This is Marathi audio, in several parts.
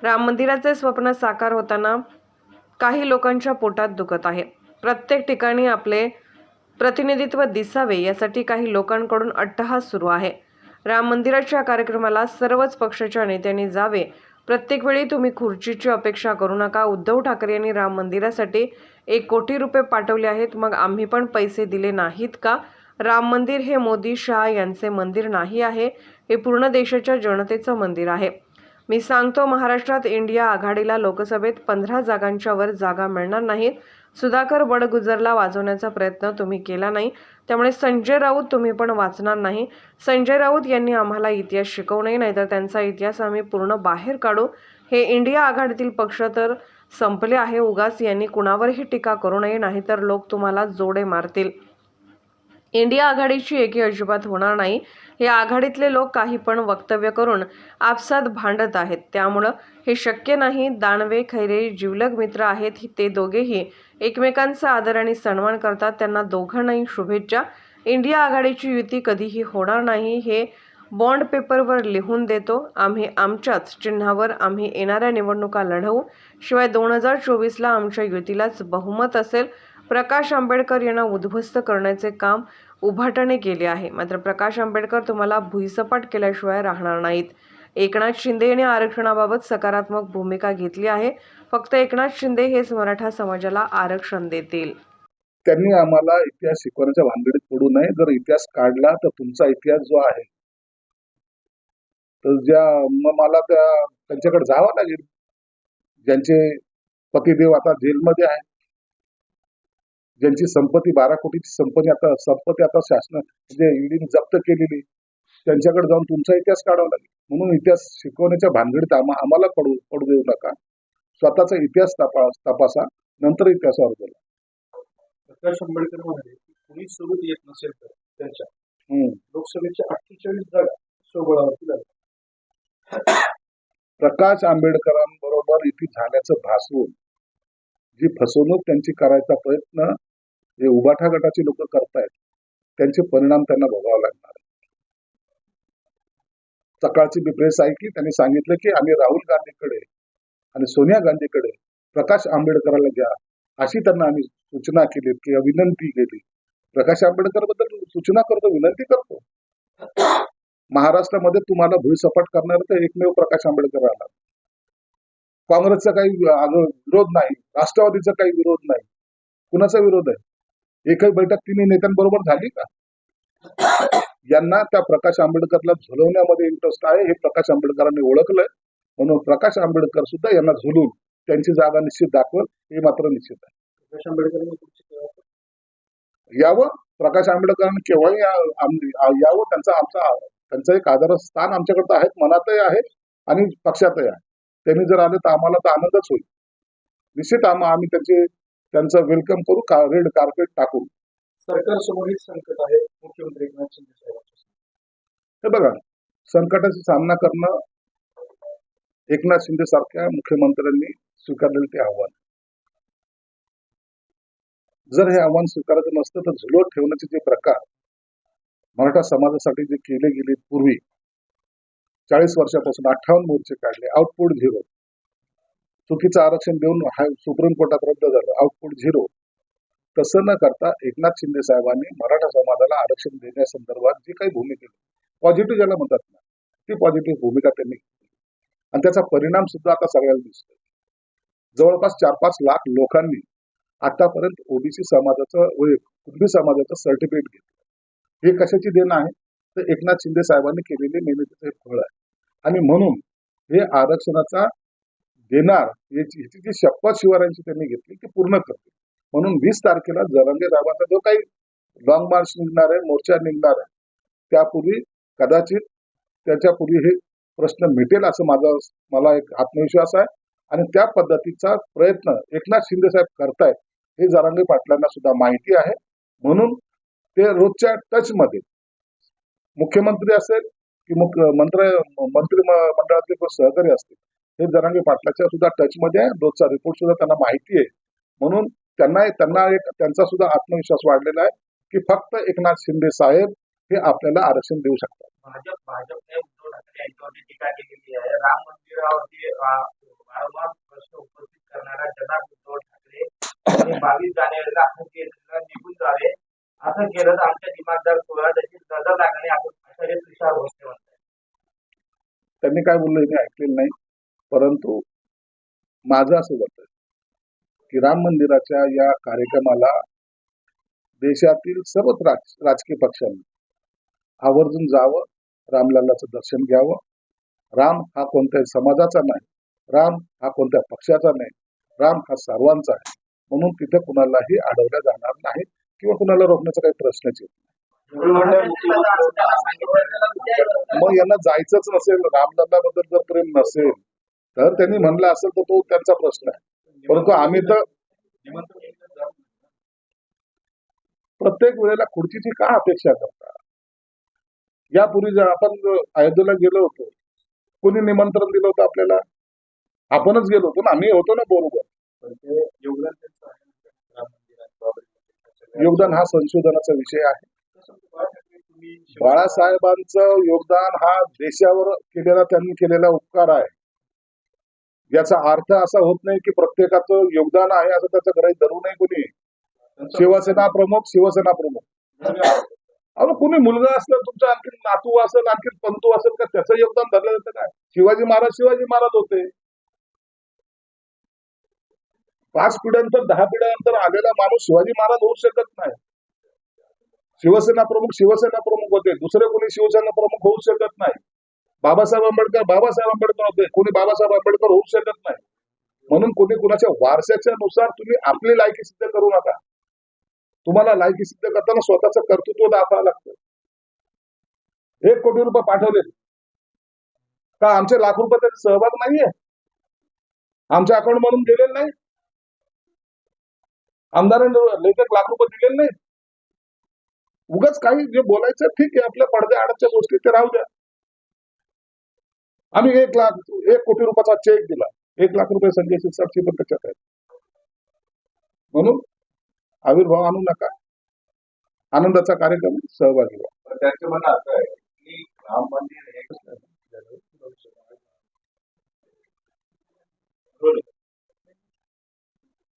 राम मंदिराचे स्वप्न साकार होताना काही लोकांच्या पोटात दुखत आहे. प्रत्येक ठिकाणी आपले प्रतिनिधित्व दिसावे यासाठी काही लोकांकडून अट्टहास सुरू आहे. राम मंदिराच्या कार्यक्रमाला सर्वच पक्षाच्या नेत्यांनी जावे. प्रत्येक वेळी तुम्ही खुर्चीची अपेक्षा करू नका. उद्धव ठाकरे यांनी राम मंदिरासाठी 1 कोटी रुपये पाठवले आहेत, मग आम्ही पण पैसे दिले नाहीत का? राम मंदिर हे मोदी शहा यांचे मंदिर नाही आहे, हे पूर्ण देशाच्या जनतेचं मंदिर आहे. मी सांगतो, महाराष्ट्रात इंडिया आघाडीला लोकसभेत 15 जागांच्या वर जागा मिळणार नाहीत. सुधाकर बडगुजरला वाचवण्याचा प्रयत्न तुम्ही केला नाही, त्यामुळे संजय राऊत तुम्ही पण वाचणार नाही. संजय राऊत यांनी आम्हाला इतिहास शिकवू नये, नाहीतर त्यांचा इतिहास आम्ही पूर्ण बाहेर काढू. हे इंडिया आघाडीतील पक्ष तर संपले आहे. उगाच यांनी कुणावरही टीका करू नये, नाहीतर लोक तुम्हाला जोडे मारतील. इंडिया आघाडीची एकी अजिबात होणार नाही. हे आघाडीतले लोक काही पण वक्तव्य करून आपसात भांडत आहेत, त्यामुळं हे शक्य नाही. दानवे खैरे जिवलग मित्र आहेत. ते दोघेही एकमेकांचा आदर आणि सन्मान करतात. त्यांना दोघांनाही शुभेच्छा. इंडिया आघाडीची युती कधीही होणार नाही, हे बॉन्ड पेपरवर लिहून देतो. आम्ही आमच्याच चिन्हावर आम्ही येणाऱ्या निवडणुका लढवू. शिवाय 2024ला आमच्या युतीलाच बहुमत असेल. प्रकाश आंबेडकर यांना उद्ध्वस्त करण्याचे काम उभाटाने केले आहे, मात्र प्रकाश आंबेडकर तुम्हाला भुईसपाट केल्याशिवाय राहणार नाहीत. एकनाथ शिंदे यांनी आरक्षणाबाबत सकारात्मक भूमिका घेतली आहे. फक्त एकनाथ शिंदे हेच मराठा समाजाला आरक्षण देतील. त्यांनी आम्हाला इतिहास शिकवण्याच्या भानगडीत पडू नये. जर इतिहास काढला तर तुमचा इतिहास जो आहे तर मला त्यांच्याकडे जावं लागेल. ज्यांचे पतिदेव आता जेलमध्ये आहेत, ज्यांची संपत्ती 12 कोटीची संपत्ती आता शासन म्हणजे ईडीने जप्त केलेली, त्यांच्याकडे जाऊन तुमचा इतिहास काढावा लागेल. म्हणून इतिहास शिकवण्याच्या भानगडीत आम्हाला पडू देऊ नका. स्वतःचा इतिहास तपासा, नंतर इतिहासावर बोला. प्रकाश आंबेडकर म्हणाले की कुणी सोबत येत नसेल तर त्यांच्या लोकसभेच्या 48 जागा स्वबळावरती लागल्या. प्रकाश आंबेडकरांबरोबर युती झाल्याचं भासवून जी फसवणूक त्यांची करायचा प्रयत्न जे उबाठा गटाचे लोक करतायत, त्यांचे परिणाम त्यांना भोगावे लागणार. सकाळची मी प्रेस ऐकली, त्यांनी सांगितलं की आम्ही राहुल गांधीकडे आणि सोनिया गांधीकडे प्रकाश आंबेडकरांना घ्या अशी त्यांना आम्ही सूचना केली किंवा विनंती केली. प्रकाश आंबेडकर बद्दल सूचना करतो, विनंती करतो. महाराष्ट्रामध्ये तुम्हाला भुईसपाट करणार तर एकमेव प्रकाश आंबेडकर आला. काँग्रेसचा काही विरोध नाही, राष्ट्रवादीचा काही विरोध नाही. कुणाचा विरोध आहे? एकही बैठक तिन्ही नेत्यांबरोबर झाली का? यांना त्या प्रकाश आंबेडकरला झुलवण्यामध्ये इंटरेस्ट आहे, हे प्रकाश आंबेडकरांनी ओळखलंय. म्हणून प्रकाश आंबेडकर सुद्धा यांना झुलून त्यांची जागा निश्चित दाखवल, हे मात्र निश्चित आहे. प्रकाश आंबेडकरांनी यावं, प्रकाश आंबेडकरांनी केव्हाही यावं. त्यांचं एक आदर स्थान आमच्याकडे आहे, मनातही आहे आणि पक्षातही आहे. त्यांनी जर आले तर आम्हाला तर आनंदच होईल. निश्चित आम्ही त्यांचं वेलकम करू, रेड कार्पेट टाकू. सरकारसमोर संकट आहे मुख्यमंत्री एकनाथ शिंदे साहेबांचं. हे बघा, संकटाचा सामना करणं एकनाथ शिंदे सारख्या मुख्यमंत्र्यांनी स्वीकारलेलं ते आव्हान. जर हे आव्हान स्वीकारायचं नसतं तर झुलवत ठेवण्याचे जे प्रकार मराठा समाजासाठी जे केले गेले पूर्वी 40 वर्षापासून 58 मोर्चे काढले, आउटपुट 0. चुकीचं आरक्षण देऊन सुप्रीम कोर्टात रद्द झालं, आउटपुट 0. तसं न करता एकनाथ शिंदे साहेबांनी मराठा समाजाला आरक्षण देण्यासंदर्भात जी काही भूमिका केली, पॉझिटिव्ह ज्याला म्हणतात ना, ती पॉझिटिव्ह भूमिका त्यांनी केली आणि त्याचा परिणाम सुद्धा आता सगळ्यांना दिसतोय. जवळपास 4-5 लाख लोकांनी आतापर्यंत ओबीसी समाजाचं कुणबी समाजाचं सर्टिफिकेट घेतलं. हे कशाची देण आहे? तर एकनाथ शिंदे साहेबांनी केलेले मेहनतीचं फळ आहे. आणि म्हणून हे आरक्षणाचा देणार याची जी शपथ शिवरायांची त्यांनी घेतली ती पूर्ण करते. म्हणून 20 तारखेला जरांगे साहेबांचा जो काही लॉंग मार्च निघणार आहे, मोर्चा निघणार आहे, त्यापूर्वी कदाचित त्याच्यापूर्वी हे प्रश्न मिटेल असं मला एक आत्मविश्वास आहे. आणि त्या पद्धतीचा प्रयत्न एकनाथ शिंदे साहेब करतायत हे जरांगे पाटलांना सुद्धा माहिती आहे. म्हणून ते रोजच्या टच मध्ये मुख्यमंत्री असेल की मंत्री मंडळातले सहकारी असतील, हे जरांगे पाटलाच्या सुद्धा टच मध्ये आहे. रोजचा रिपोर्ट सुद्धा त्यांना माहिती आहे. म्हणून त्यांचा सुद्धा आत्मविश्वास वाढलेला आहे की फक्त एकनाथ शिंदे साहेब हे आपल्याला आरक्षण देऊ शकतात. भाजपने उद्धव ठाकरे यांच्यावरती टीका केलेली आहे. राम मंदिरावरती वारंवार प्रश्न उपस्थित करणारा जनाब उद्धव ठाकरे यांनी 22 जानेवारीला हजेरीला निघून जावे असं केलं तर आमच्या दिमागदार सोहळा त्याची नजर लागणे आपण आचार्य तुषार भोसले म्हणतात. त्यांनी काय बोललं हे मी ऐकलेलं नाही, परंतु माझं असं वाटतं की राम मंदिराच्या या कार्यक्रमाला देशातील सर्वच राजकीय पक्षांनी आवर्जून जावं, रामलल्लाचं दर्शन घ्यावं. राम हा कोणत्याही समाजाचा नाही, राम हा कोणत्या पक्षाचा नाही, राम हा सर्वांचा आहे. म्हणून तिथे कुणालाही अडवल्या जाणार नाही किंवा कुणाला रोखण्याचा काही प्रश्नच येत नाही. मग यांना जायचंच नसेल, रामलल्लाबद्दल जर प्रेम नसेल तर त्यांनी म्हणलं असेल तर तो त्यांचा प्रश्न आहे. परंतु आम्ही तर प्रत्येक वेळेला खुर्चीची का अपेक्षा करता? यापूर्वी जर आपण अयोध्येला गेलो होतो, कोणी निमंत्रण दिलं होतं आपल्याला? आपणच गेलो होतो ना, आम्ही होतो ना बरोबर. योगदान हा संशोधनाचा विषय आहे. बाळासाहेबांचं योगदान हा देशावर केलेला, त्यांनी केलेला उपकार आहे. याचा अर्थ असा होत नाही की प्रत्येकाचं योगदान आहे असं त्याचं ग्रहित धरू नये कोणी. शिवसेना प्रमुख अहो कुणी मुलगा असलं, तुमचा आणखी नातू असेल, आणखी पंतू असेल का त्याचं योगदान धरलं जातं काय? शिवाजी महाराज होते. 5 पिढ्यांतर 10 पिढ्यांतर आलेला माणूस शिवाजी महाराज होऊ शकत नाही. शिवसेना प्रमुख होते, दुसरे कोणी शिवसेना प्रमुख होऊ शकत नाही. बाबासाहेब आंबेडकर होते, कोणी बाबासाहेब आंबेडकर होऊ शकत नाही. म्हणून कोणी कुणाच्या वारशाच्या नुसार तुम्ही आपली लायकी सिद्ध करू नका. तुम्हाला लायकी सिद्ध करताना स्वतःचं कर्तृत्व दाखवावं लागतं. 1 कोटी रुपये पाठवले का आमचे लाख रुपये त्याचा सहभाग नाहीये? आमच्या अकाउंट मधून गेलेले नाही? आमदारांनी 1 लाख रुपये दिलेले नाही? उगाच काही जे बोलायचं ठीक आहे, आपल्या पडद्या आडच्या गोष्टी ते राहू द्या. आम्ही 1 कोटी रुपयाचा चेक दिला, 1 लाख रुपये संजय शिरसाटची पण त्याच्यात आहेत. म्हणून आविर्भाव आणू नका, आनंदाचा कार्यक्रम सहभागी व्हा. त्याचं म्हणणं असं आहे की राम मंदिर हे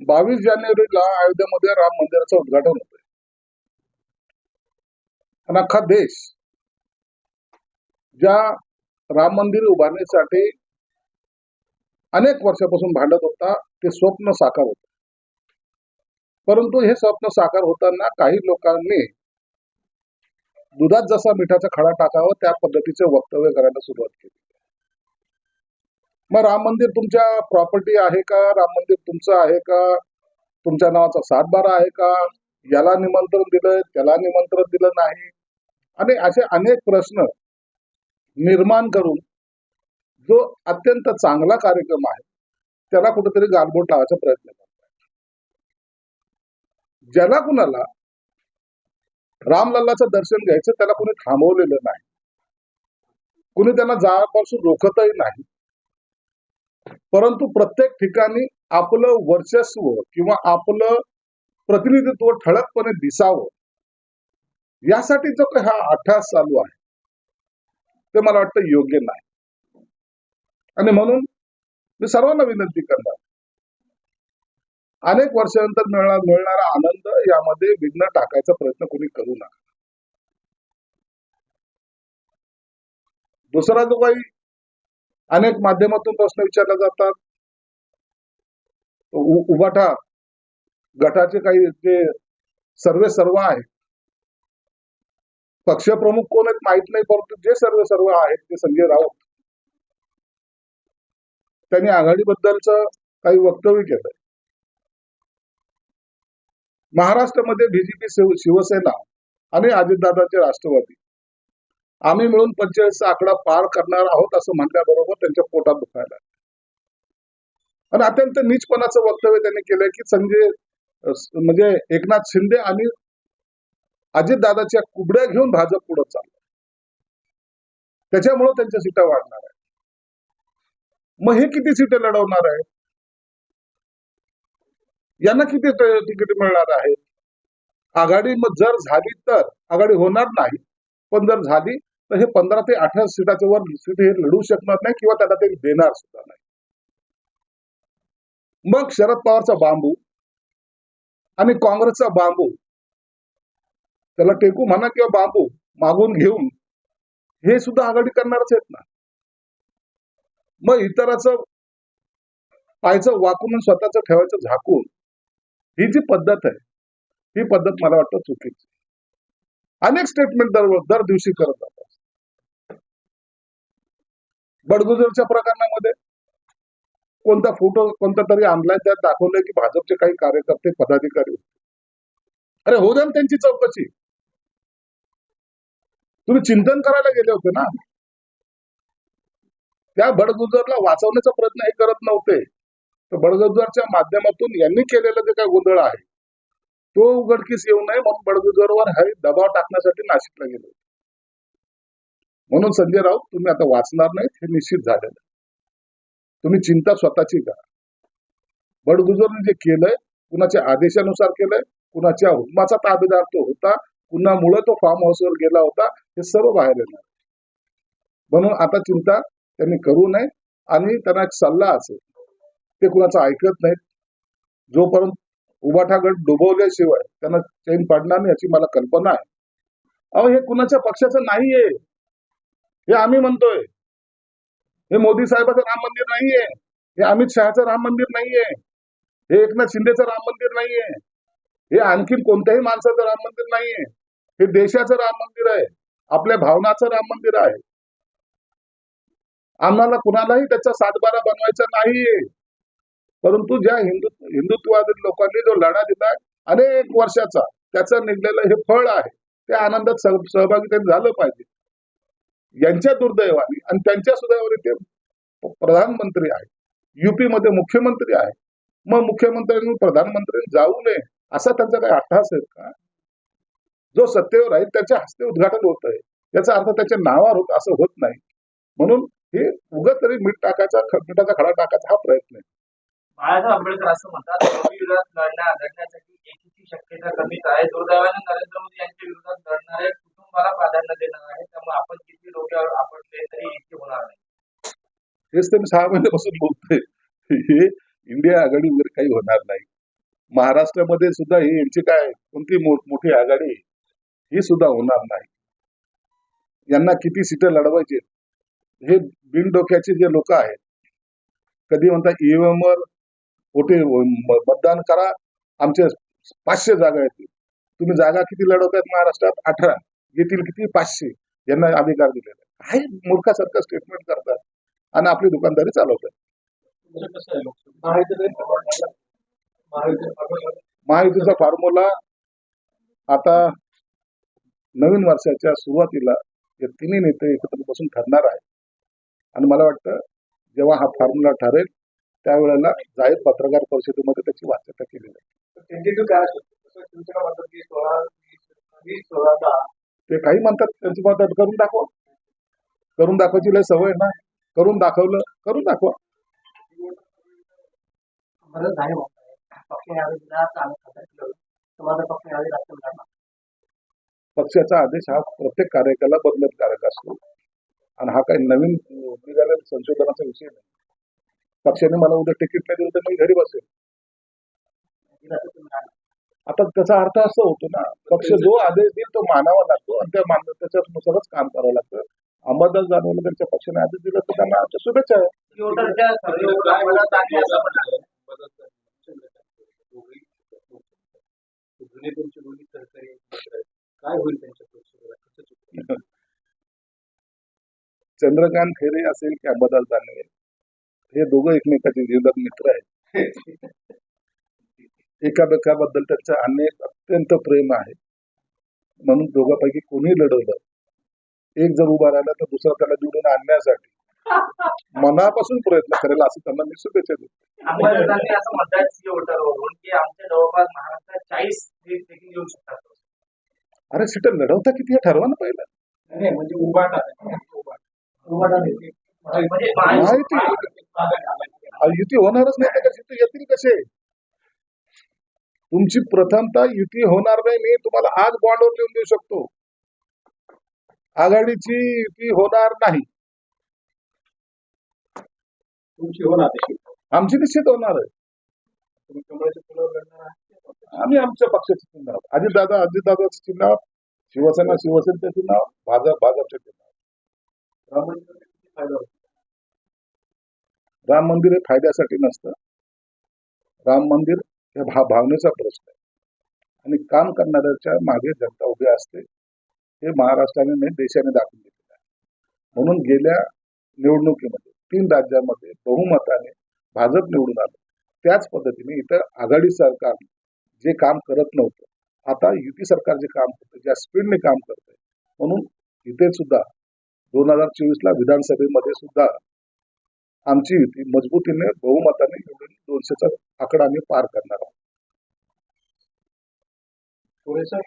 22 जानेवारीला अयोध्येमध्ये राम मंदिराचं उद्घाटन होतंय. आणि अख्खा देश ज्या राम मंदिर उभारण्यासाठी अनेक वर्षापासून भांडत होता, ते स्वप्न साकार होतं. परंतु हे स्वप्न साकार होताना काही लोकांनी दुधात जसा मिठाचा खडा टाकावा त्या पद्धतीचे वक्तव्य करायला सुरुवात केली. मग राम मंदिर तुमच्या प्रॉपर्टी आहे का? राम मंदिर तुमचं आहे का? तुमच्या नावाचा 7/12 आहे का? याला निमंत्रण दिलं, त्याला निमंत्रण दिलं नाही, आणि असे अनेक प्रश्न निर्माण करून जो अत्यंत चांगला कार्यक्रम आहे त्याला कुठेतरी गालबोट लावायचा प्रयत्न करतात. ज्याला कुणाला रामलल्लाचं दर्शन घ्यायचं त्याला कुणी थांबवलेलं नाही, कुणी त्यांना जाण्यापासून रोखतही नाही. परंतु प्रत्येक ठिकाणी आपलं वर्चस्व किंवा आपलं प्रतिनिधित्व ठळकपणे दिसावं यासाठी जो काही हा अट्टहास चालू आहे ते मला वाटतं योग्य नाही. आणि म्हणून मी सर्वांना विनंती करणार, अनेक वर्षानंतर मिळणारा आनंद यामध्ये विघ्न टाकायचा प्रयत्न कोणी करू नका. दुसरा जो काही अनेक माध्यमातून प्रश्न विचारले जातात, उबाटा गटाचे काही जे सर्व आहेत, पक्षप्रमुख कोण आहेत माहित नाही, परंतु जे सर्व आहेत ते संजय राऊत, त्यांनी आघाडीबद्दलच काही वक्तव्य केलंय. महाराष्ट्रामध्ये बीजेपी, शिवसेना आणि अजितदादांचे राष्ट्रवादी आम्ही मिळून 45चा आकडा पार करणार आहोत असं म्हटल्याबरोबर त्यांच्या पोटात दुखायला, आणि अत्यंत नीचपणाचं वक्तव्य त्यांनी केलंय की संजय म्हणजे एकनाथ शिंदे आणि अजितदादाच्या कुबड्या घेऊन भाजप पुढे चाललं, त्याच्यामुळे त्यांच्या सीटा वाढणार आहे. मग हे किती सीटे लढवणार आहे? यांना किती तिकीट मिळणार आहे? आघाडी जर झाली तर, आघाडी होणार नाही, पण जर झाली तर हे 15 ते 18 सीटाच्या वर सीट हे लढू शकणार नाही किंवा त्यांना ते देणार सुद्धा नाही. मग शरद पवारचा बांबू आणि काँग्रेसचा बांबू, त्याला टेकू म्हणा किंवा बांबू मागून घेऊन हे सुद्धा आघाडी करणारच आहेत ना. मग इतराचं पायचं वाकून स्वतःच ठेवायचं झाकून, ही जी पद्धत आहे ही पद्धत मला वाटतं चुकीची. अनेक स्टेटमेंट दर दिवशी करत जातात. बडगुजरच्या प्रकरणामध्ये कोणता फोटो कोणता तरी आणलाय, त्यात दाखवलंय की भाजपचे काही कार्यकर्ते पदाधिकारी होते. अरे हो द्या ना त्यांची चौकशी. तुम्ही चिंतन करायला गेले होते ना. त्या बडगुजरला वाचवण्याचा प्रयत्न हे करत नव्हते, तर बडगुजरच्या माध्यमातून यांनी केलेलं जे काही गोंधळ आहे तो उघडकीस येऊ नये म्हणून बडगुजरवर हा दबाव टाकण्यासाठी नाशिकला गेले. म्हणून संजय राऊत तुम्ही आता वाचणार नाहीत हे निश्चित झालेलं. तुम्ही चिंता स्वतःची करा. बडगुजरने जे केलंय कुणाच्या आदेशानुसार केलंय, कुणाच्या हुकमाचा ताबेदार तो होता, कुणामुळे तो फार्म हाऊसवर गेला होता, हे सर्व बाहेर येणार. म्हणून आता चिंता त्यांनी करू नये. आणि त्यांना एक सल्ला असेल, ते कुणाचं ऐकत नाहीत. जोपर्यंत उबाठा गट डुबवल्याशिवाय त्यांना चैन पडणार नाही याची मला कल्पना आहे. अहो हे कुणाच्या पक्षाचं नाहीये, हे आम्ही म्हणतोय. हे मोदी साहेबाचं राम मंदिर नाहीये, हे अमित शहाचं राम मंदिर नाहीये, हे एकनाथ शिंदेचं राम मंदिर नाहीये, हे आणखीन कोणत्याही माणसाचं राम मंदिर नाहीये. हे देशाचं राम मंदिर आहे, आपल्या भावनाचं राम मंदिर आहे. आम्हाला कुणालाही त्याचा सातबारा बनवायचा नाहीये. परंतु ज्या हिंदुत्ववादी लोकांनी जो लढा दिलाय अनेक वर्षाचा, त्याचं निघलेलं हे फळ आहे. त्या आनंदात सहभागी त्यांनी झालं पाहिजे. यांच्या दुर्दैवाने आणि त्यांच्या सुदैवाने ते प्रधानमंत्री आहेत, युपी मध्ये मुख्यमंत्री आहे. मग मुख्यमंत्र्यांनी प्रधानमंत्र्यांनी जाऊ नये असा त्यांचा काही अट्टहास आहे का? जो सत्तेवर आहे त्याच्या हस्ते उद्घाटन होत आहे, याचा अर्थ त्याच्या नावावर होत असं होत नाही. म्हणून हे उगाच तरी मिठाचा खडा टाकायचा हा प्रयत्न आहे. बाळासाहेब आंबेडकर असं म्हणतात, मोदी विरोधात लढण्यासाठी एकीची शक्यता कमीच आहे. दुर्दैवाने नरेंद्र मोदी यांच्या विरोधात लढणाऱ्या कुटुंबाला प्राधान्य देणार आहे. त्यामुळे आपण किती डोक्यावर आपटले तरी एकी होणार नाही. हेच तर मी 6 महिन्यापासून बोलतोय. हे इंडिया आघाडी वगैरे काही होणार नाही. महाराष्ट्रामध्ये सुद्धा ही यांची काय कोणती मोठी आघाडी ही सुद्धा होणार नाही. यांना किती सीटं लढवायचे हे बिनडोक्याचे जे लोक आहेत, कधी म्हणतात ईव्हीएम वर कुठे मतदान करा, आमचे 500 जागा येतील. तुम्ही जागा किती लढवतायत महाराष्ट्रात? 18. येतील किती? 500. यांना अधिकार दिलेला आहे. काही मूर्खासारखं स्टेटमेंट करतात आणि आपली दुकानदारी चालवतात. महायुतीचा फॉर्म्युला आता नवीन वर्षाच्या सुरुवातीला हे तिन्ही नेते एकत्र बसून ठरणार आहे. आणि मला वाटतं जेव्हा हा फॉर्म्युला ठरेल त्यावेळेला जाहीर पत्रकार परिषदेमध्ये त्याची वाच्यता केली जाईल. ते काही म्हणतात त्यांची मदत करून दाखवा. करून दाखवायची लय सवय ना. करून दाखवलं, करून दाखवा. पक्षाचा आदेश हा प्रत्येक कार्यकाला बदलतकारक असतो आणि हा काही नवीन निघालेला संशोधनाचा विषय नाही. पक्षाने मला उद्या तिकीट नाही दिलं तर मी घरी बसेल. आता त्याचा अर्थ असं होतो ना, पक्ष जो आदेश देईल तो मानावा लागतो आणि त्याच्यानुसारच काम करावं लागतं. अंबादास दानवेला त्यांच्या पक्षाने आदेश दिला तर त्यांना आमच्या शुभेच्छा आहे. चंद्रकांत खैरे असेल की अंबादास दानवे, हे दोघं एकमेकाचे जीवलग मित्र आहेत. एकामेकाबद्दल त्यांचं अत्यंत प्रेम आहे. म्हणून दोघांपैकी कोणी लढवलं, एक जर उभा राहिला तर दुसरा त्याला निवडून आणण्यासाठी मनापासून प्रयत्न करेल असं त्यांना मी शुभेच्छा देतो. अंबादासांनी असं म्हणतात सीओटरवरून की आमच्या जवळपास महाराष्ट्रात 40 सीट देखील येऊ शकतात. अरे सीट लढवता किती हे ठरवा ना पहिलं. म्हणजे उभाटा युती होणारच नाही तर कशी येतील कसे? तुमची प्रथमतः युती होणार नाही. मी तुम्हाला आज बॉन्डवर लिहून देऊ शकतो, आघाडीची युती होणार नाही. तुमची होणार, आमची निश्चित होणार आहे. तुम्ही कमळाच्या फुलावर लढणार आहात? आम्ही आमच्या पक्षाचे चिन्ह आहोत. अजितदादाचं चिन्ह आहोत. शिवसेनेचं चिन्ह आहोत. भाजपचे चिन्ह आहोत. राम मंदिराचा किती फायदा होतो? राम मंदिर हे फायद्यासाठी नसतं. राम मंदिर हे भावनेचा प्रश्न आहे आणि काम करणाऱ्याच्या मागे जनता उभी असते. हे महाराष्ट्राने नाही देशाने दाखवून दिलेलं आहे. म्हणून गेल्या निवडणुकीमध्ये 3 राज्यांमध्ये बहुमताने भाजप निवडून आलं. त्याच पद्धतीने इथं आघाडी सरकार जे काम करत नव्हतं आता युती सरकार जे काम करतं ज्या स्पीडने काम करतंय म्हणून इथे सुद्धा 2024ला विधानसभेमध्ये सुद्धा आमची युती मजबूतीने बहुमताने निवडून 200चा आकडा आम्ही पार करणार आहोत. पुरेसा